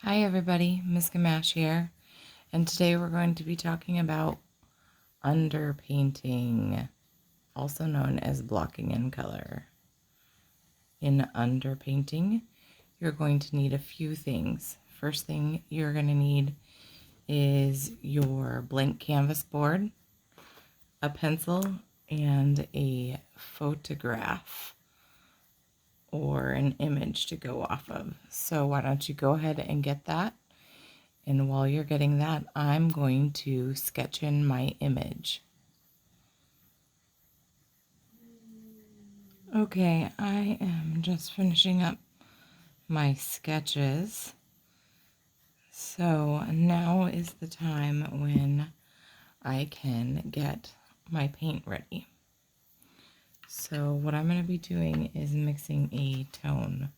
Hi everybody, Miss Gamache here, and today we're going to be talking about underpainting, also known as blocking in color. In underpainting, you're going to need a few things. First thing you're going to need is your blank canvas board, a pencil, and a photograph or an image to go off of. So why don't you go ahead and get that? And while you're getting that, I'm going to sketch in my image. Okay, I am just finishing up my sketches. So now is the time when I can get my paint ready. So what I'm going to be doing is mixing a tone,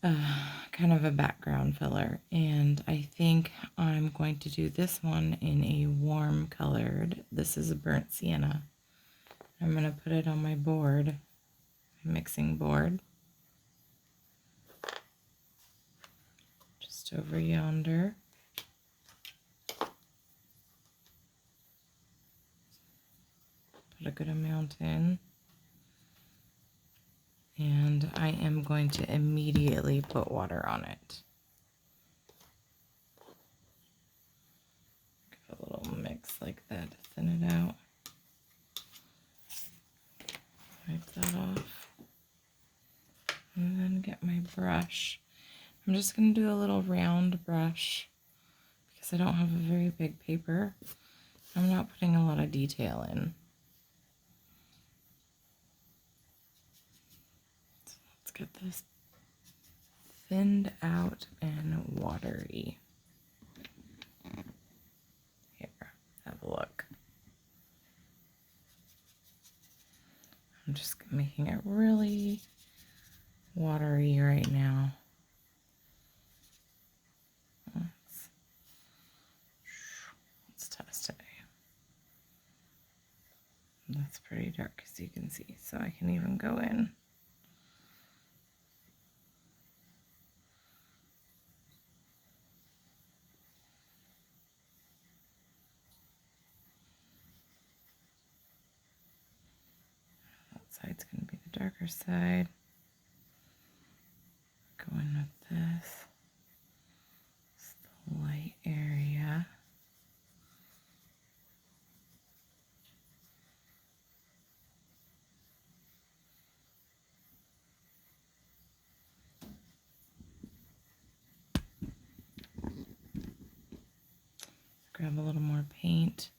kind of a background filler, and I think I'm going to do this one in a warm colored. This is a burnt sienna. I'm going to put it on my board, my mixing board, just over yonder. Put a good amount in. And I am going to immediately put water on it. Give a little mix like that to thin it out. Wipe that off. And then get my brush. I'm just going to do a little round brush because I don't have a very big paper. I'm not putting a lot of detail in. So let's get this thinned out and watery. Here, have a look. I'm just making it really watery right now. Let's test it. That's pretty dark, as you can see, so I can even go in. That side's going to be the darker side. Go in with this. It's the light area. Grab a little more paint.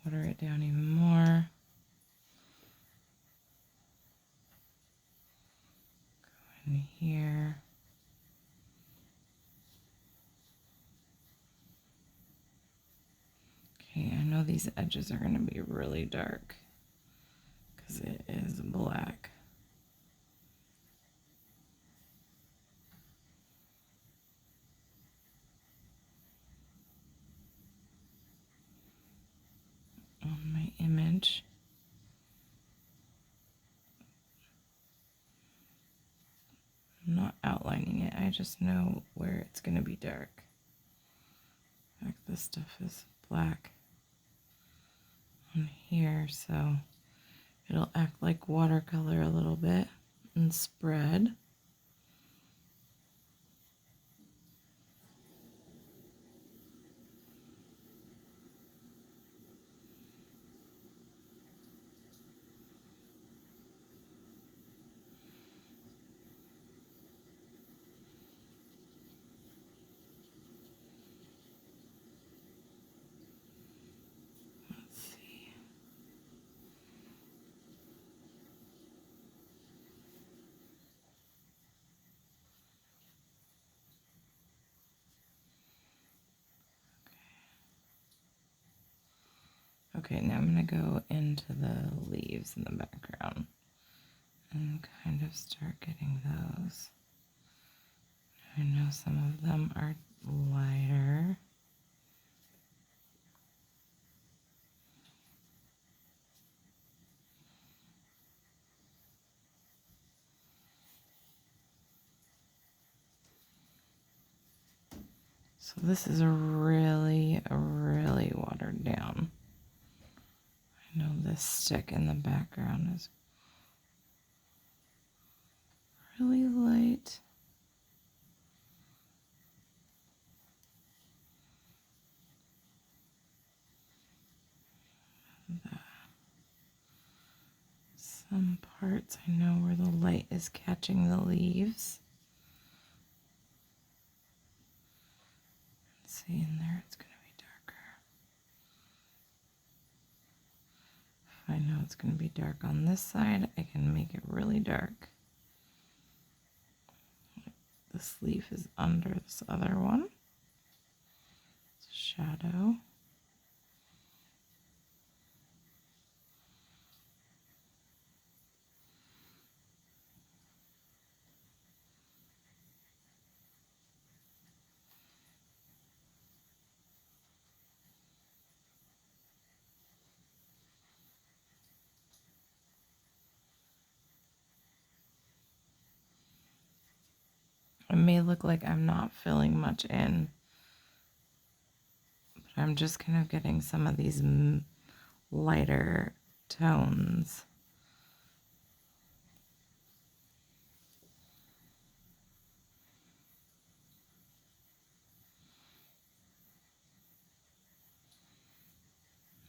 Water it down even more. Go in here. Okay, I know these edges are going to be really dark because it is black. On my image. I'm not outlining it, I just know where it's going to be dark. Like this stuff is black on here, so it'll act like watercolor a little bit and spread. Let's see. Okay, now I'm going to go into the leaves in the background and kind of start getting those. I know some of them are lighter. So this is really watered down. I know this stick in the background is really light. Some parts I know where the light is catching the leaves. See, in there it's going to be darker. If I know it's going to be dark on this side, I can make it really dark. This leaf is under this other one. It's a shadow. It may look like I'm not filling much in, but I'm just kind of getting some of these lighter tones.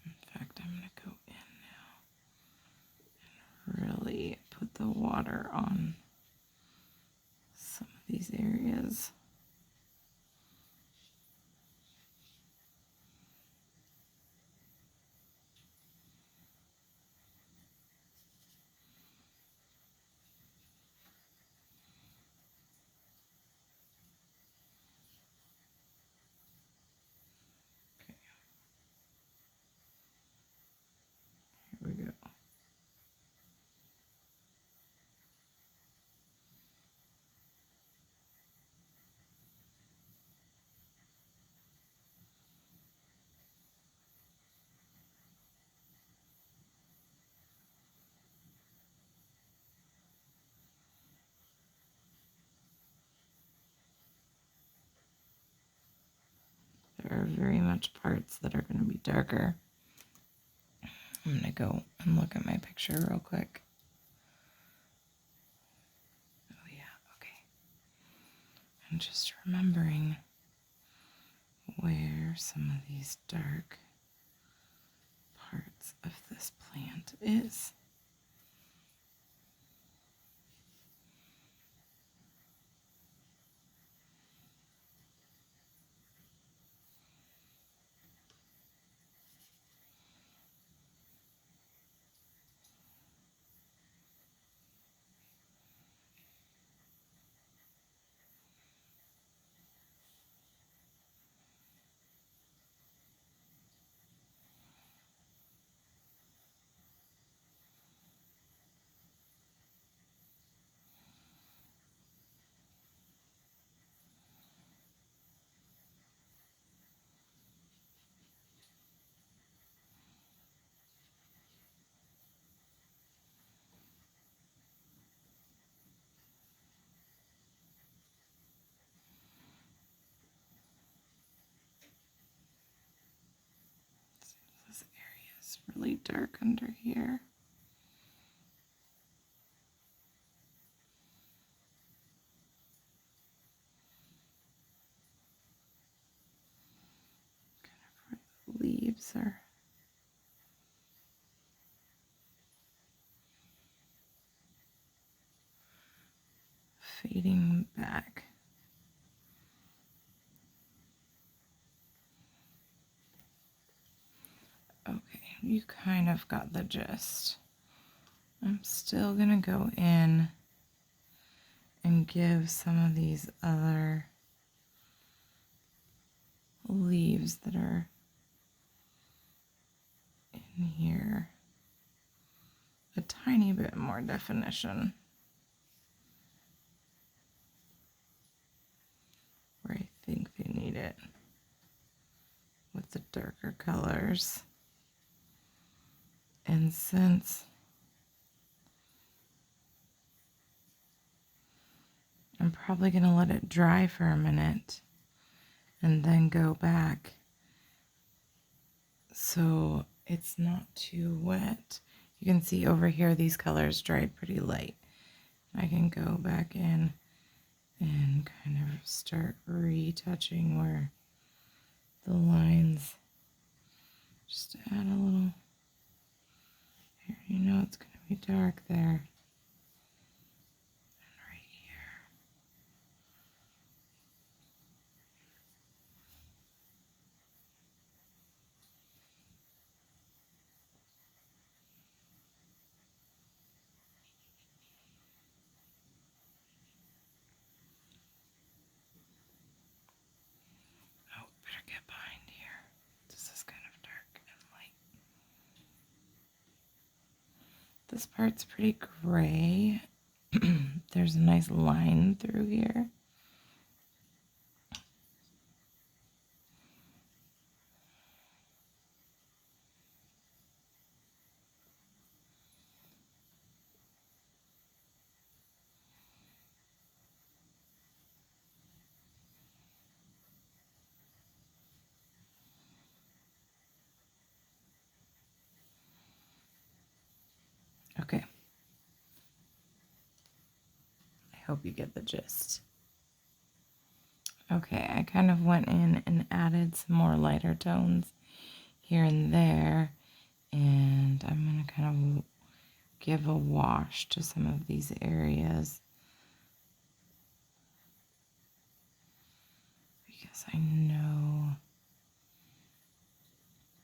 In fact, I'm going to go in now and really put the water on some of these areas. Here we go. There are very much parts that are going to be darker. I'm going to go and look at my picture real quick. Oh yeah, okay. I'm just remembering where some of these dark parts of this plant is. This area is really dark under here. Kind of where the leaves are fading back. Okay, you kind of got the gist. I'm still going to go in and give some of these other leaves that are in here a tiny bit more definition where I think they need it with the darker colors. And since I'm probably going to let it dry for a minute and then go back so it's not too wet. You can see over here these colors dried pretty light. I can go back in and kind of start retouching where the lines, just to add a little, here, you know it's going to be dark there, and right here. Oh, better get behind here. This is kind of dark and light. This part's pretty gray. There's a nice line through here. Okay. I hope you get the gist. Okay, I kind of went in and added some more lighter tones here and there, and I'm going to kind of give a wash to some of these areas because I know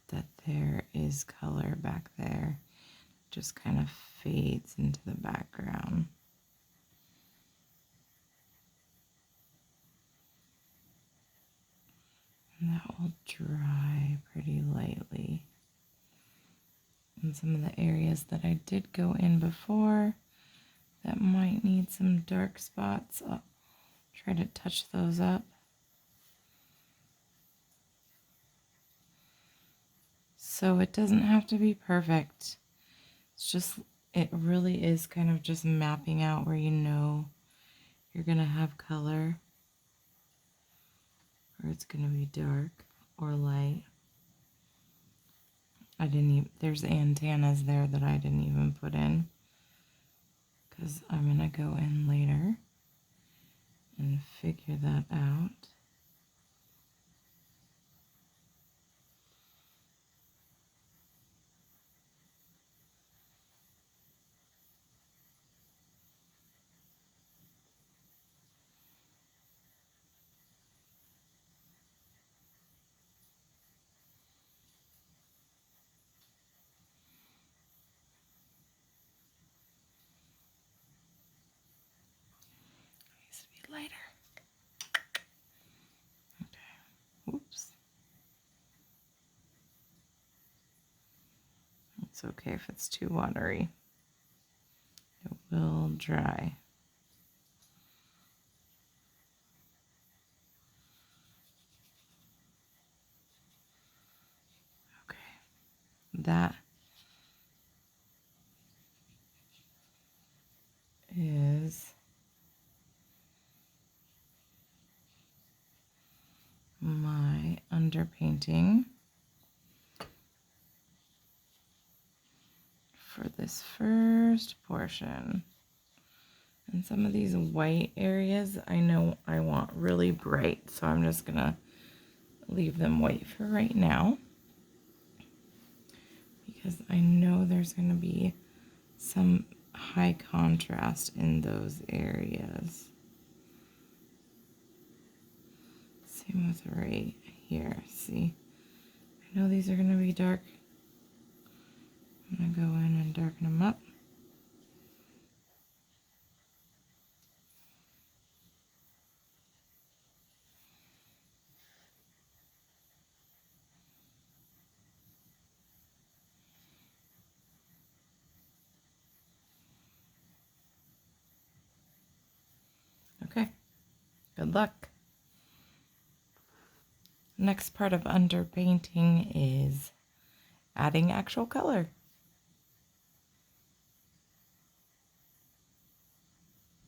that there is color back there. Just kind of fades into the background. And that will dry pretty lightly. And some of the areas that I did go in before that might need some dark spots, I'll try to touch those up. So it doesn't have to be perfect. It's just, it really is kind of just mapping out where you know you're going to have color, or it's going to be dark or light. I didn't even, there's antennas there that I didn't even put in because I'm going to go in later and figure that out. Needs to be lighter. Okay. Oops. It's okay if it's too watery. It will dry. Okay. That is my underpainting for this first portion. And some of these white areas I know I want really bright, so I'm just gonna leave them white for right now because I know there's gonna be some high contrast in those areas. Same with right here. See, I know these are gonna be dark. I'm gonna go in and darken them up. Okay, good luck. Next part of underpainting is adding actual color.